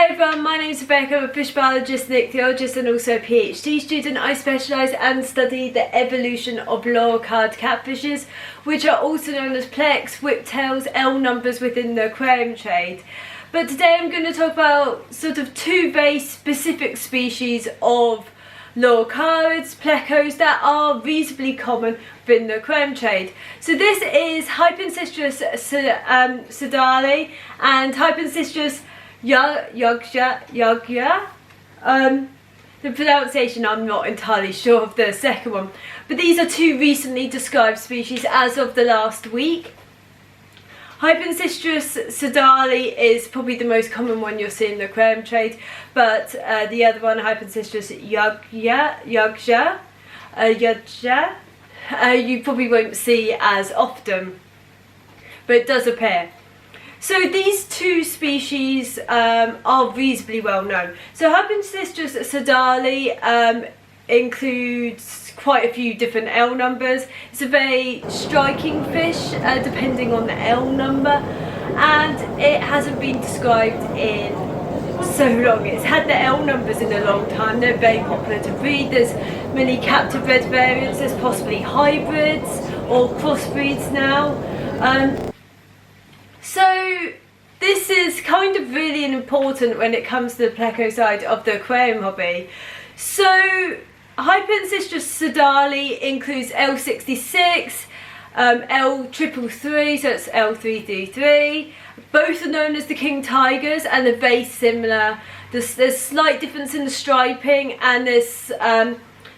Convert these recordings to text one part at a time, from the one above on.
Hi everyone, my name is Rebecca. I'm a fish biologist and ichthyologist and also a PhD student. I specialise and study the evolution of lower-card catfishes, which are also known as plecos, whiptails, L numbers within the aquarium trade. But today I'm going to talk about sort of two very specific species of lower-cards, plecos, that are reasonably common within the aquarium trade. So this is Hypancistrus seidali and Hypancistrus yudja. The pronunciation, I'm not entirely sure of the second one, but these are two recently described species as of the last week. Hypancistrus seidali is probably the most common one you'll see in the aquarium trade, but the other one, Hypancistrus yudja, you probably won't see as often, but it does appear. So these two species are reasonably well known. So Hypancistrus seidali includes quite a few different L numbers. It's a very striking fish depending on the L number, and it hasn't been described in so long. It's had the L numbers in a long time. They're very popular to breed. There's many captive bred variants. There's possibly hybrids or crossbreeds now. So this is kind of really important when it comes to the pleco side of the aquarium hobby. So Hypancistrus seidali includes L066, L333, so it's L333. Both are known as the king tigers and they're very similar. There's slight difference in the striping, and there's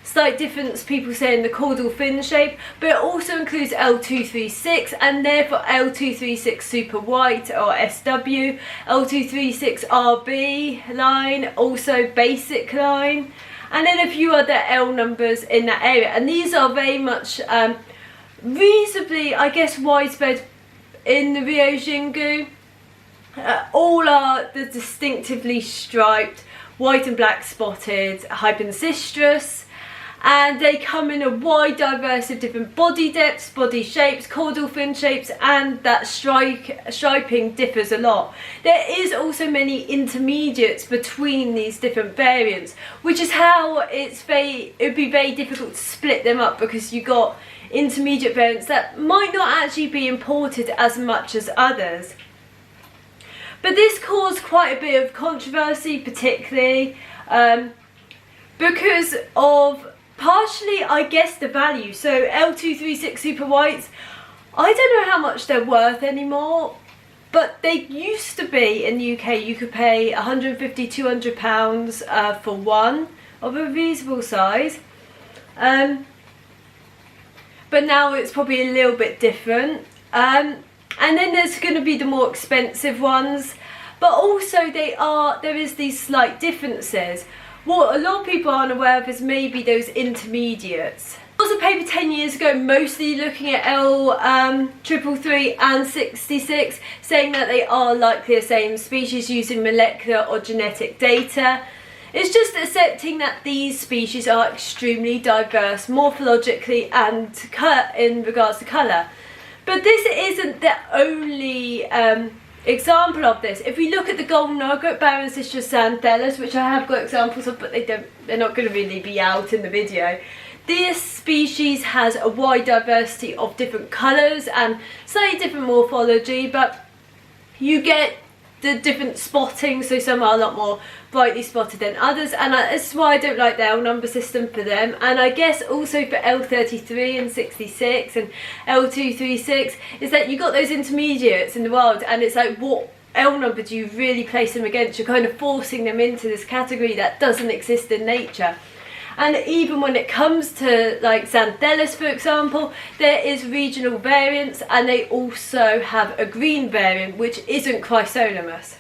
slight difference, people say, in the caudal fin shape, but it also includes L236 and therefore L236 super white or SW, L236 RB line, also basic line, and then a few other L numbers in that area. And these are very much reasonably, I guess, widespread in the Rio Xingu. All are the distinctively striped, white and black spotted Hypancistrus. And they come in a wide diversity of different body depths, body shapes, caudal fin shapes, and that striping differs a lot. There is also many intermediates between these different variants, which is how it would be very difficult to split them up, because you got intermediate variants that might not actually be imported as much as others. But this caused quite a bit of controversy, particularly because of partially, I guess, the value. So L236 super whites, I don't know how much they're worth anymore, but they used to be in the UK, you could pay £150–200 for one of a reasonable size. But now it's probably a little bit different. And then there's going to be the more expensive ones, but also there is these slight differences. What a lot of people aren't aware of is maybe those intermediates. There was a paper 10 years ago mostly looking at L333 and 66, saying that they are likely the same species using molecular or genetic data. It's just accepting that these species are extremely diverse morphologically and in regards to colour. But this isn't the only example of this. If we look at the golden nugget Baroncistrus xanthellus, which I have got examples of, but they're not going to really be out in the video. This species has a wide diversity of different colours and slightly different morphology, but you get the different spotting, so some are a lot more brightly spotted than others, and that's why I don't like the L number system for them. And I guess also for L33 and 66 and L236 is that you got those intermediates in the wild, and it's like, what L number do you really place them against? You're kind of forcing them into this category that doesn't exist in nature. And even when it comes to like xanthellus, for example, there is regional variants, and they also have a green variant which isn't chrysonomous.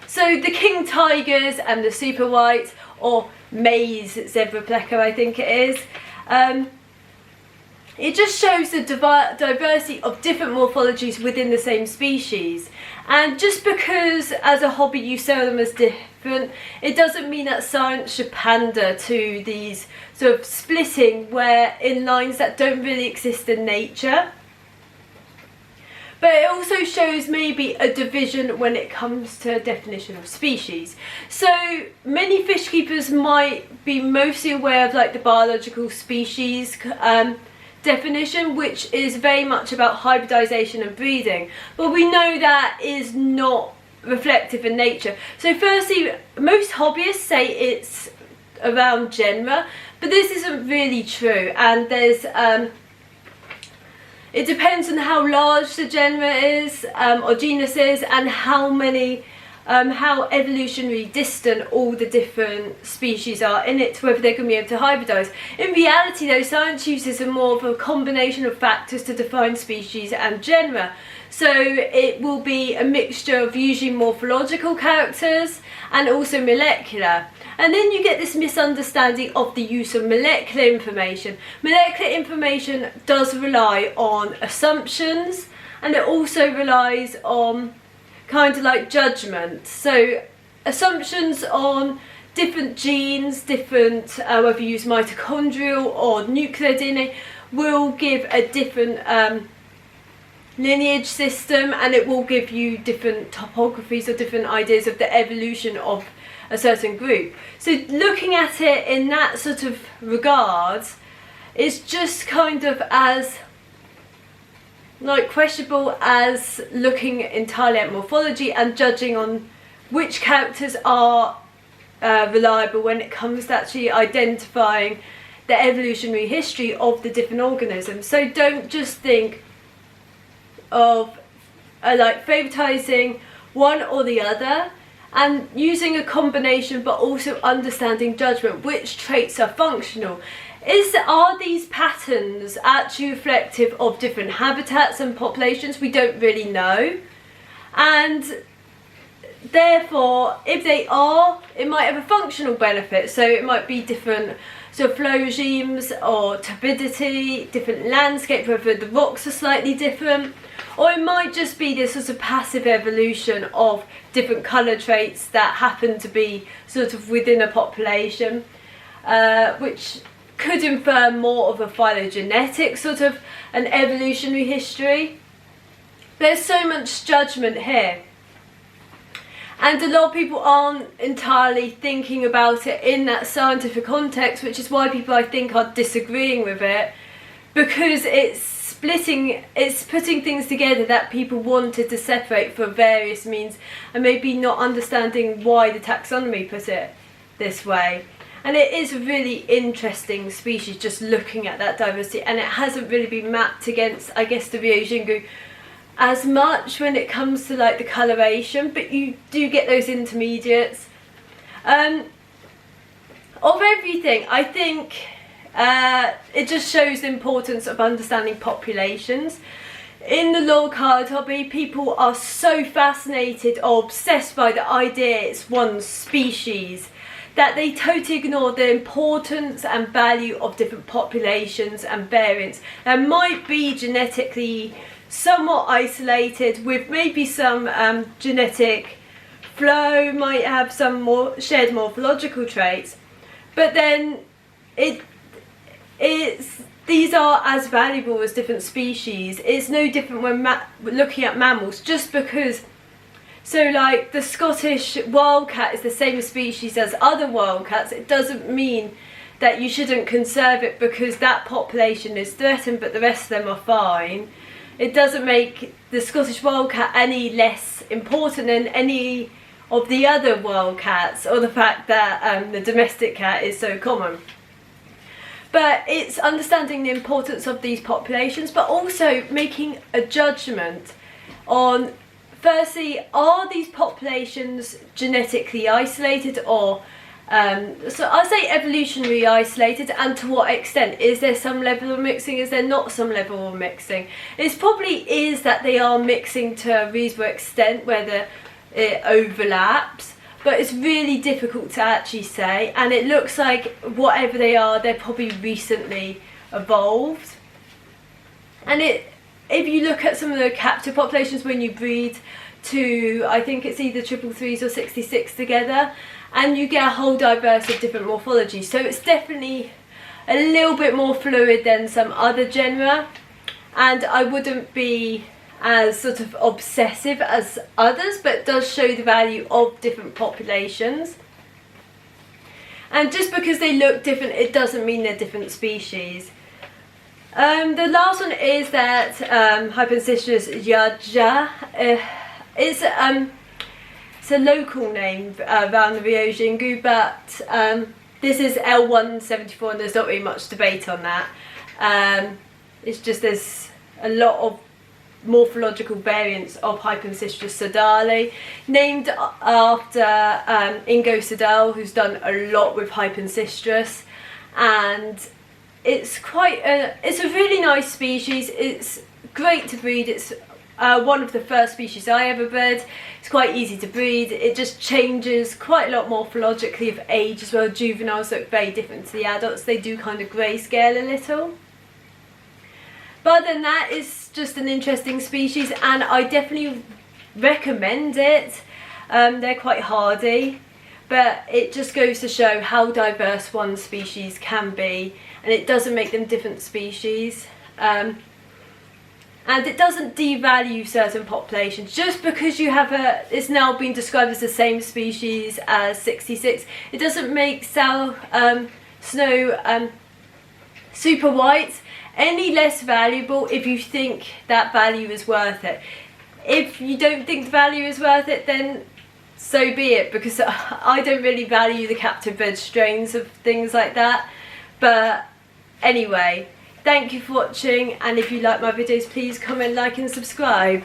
So the king tigers and the super whites, or maize zebra pleco I think it is, it just shows the diversity of different morphologies within the same species. And just because as a hobby you sell them as different, it doesn't mean that science should pander to these sort of splitting in lines that don't really exist in nature. But it also shows maybe a division when it comes to definition of species. So many fish keepers might be mostly aware of like the biological species definition, which is very much about hybridization and breeding. But we know that is not reflective in nature. So firstly, most hobbyists say it's around genera, but this isn't really true, and there's it depends on how large the genera is or genus is, and how many how evolutionary distant all the different species are in it, whether they're going to be able to hybridize. In reality though, science uses more of a combination of factors to define species and genera. So it will be a mixture of usually morphological characters and also molecular. And then you get this misunderstanding of the use of molecular information. Molecular information does rely on assumptions, and it also relies on kind of like judgment. So assumptions on different genes, different whether you use mitochondrial or nuclear DNA, will give a different lineage system, and it will give you different topographies or different ideas of the evolution of a certain group. So looking at it in that sort of regard is just kind of as like questionable as looking entirely at morphology and judging on which characters are reliable when it comes to actually identifying the evolutionary history of the different organisms. So don't just think of like favoritizing one or the other, and using a combination, but also understanding judgment, which traits are functional. Are these patterns actually reflective of different habitats and populations? We don't really know, and therefore if they are, it might have a functional benefit. So it might be different sort of flow regimes or turbidity, different landscape, whether the rocks are slightly different, or it might just be this sort of passive evolution of different colour traits that happen to be sort of within a population, which could infer more of a phylogenetic sort of an evolutionary history. There's so much judgment here, and a lot of people aren't entirely thinking about it in that scientific context, which is why people I think are disagreeing with it, because it's putting things together that people wanted to separate for various means, and maybe not understanding why the taxonomy put it this way. And it is a really interesting species, just looking at that diversity, and it hasn't really been mapped against, I guess, the Rio Xingu as much when it comes to like the coloration, but you do get those intermediates. Of everything, I think it just shows the importance of understanding populations. In the law card hobby, people are so fascinated or obsessed by the idea it's one species that they totally ignore the importance and value of different populations and variants that might be genetically somewhat isolated, with maybe some genetic flow, might have some more shared morphological traits, but then these are as valuable as different species. It's no different when looking at mammals, just because, so like the Scottish wildcat is the same species as other wildcats, it doesn't mean that you shouldn't conserve it because that population is threatened but the rest of them are fine. It doesn't make the Scottish wildcat any less important than any of the other wildcats, or the fact that the domestic cat is so common. But it's understanding the importance of these populations, but also making a judgment on, firstly, are these populations genetically isolated, or so I say evolutionary isolated, and to what extent? Is there some level of mixing? Is there not some level of mixing? It probably is that they are mixing to a reasonable extent, whether it overlaps, but it's really difficult to actually say, and it looks like whatever they are, they're probably recently evolved. And if you look at some of the captive populations when you breed to, I think it's either 333s or 66 together, and you get a whole diverse of different morphologies. So it's definitely a little bit more fluid than some other genera, and I wouldn't be as sort of obsessive as others, but does show the value of different populations. And just because they look different, it doesn't mean they're different species. The last one is that Hypancistrus yudja. It's a local name around the Rio Xingu, but this is L174, and there's not really much debate on that. It's just there's a lot of morphological variants of Hypancistrus seidali, named after Ingo Seidel, who's done a lot with Hypancistrus, and it's a really nice species. It's great to breed. It's one of the first species I ever bred. It's quite easy to breed. It just changes quite a lot morphologically with age as well. Juveniles look very different to the adults. They do kind of grayscale a little. But other than that, it's just an interesting species, and I definitely recommend it. They're quite hardy, but it just goes to show how diverse one species can be, and it doesn't make them different species. And it doesn't devalue certain populations. Just because you have it's now been described as the same species as 66, it doesn't make snow super white any less valuable if you think that value is worth it. If you don't think the value is worth it, then so be it, because I don't really value the captive bred strains of things like that. But anyway, thank you for watching, and if you like my videos, please comment, like and subscribe.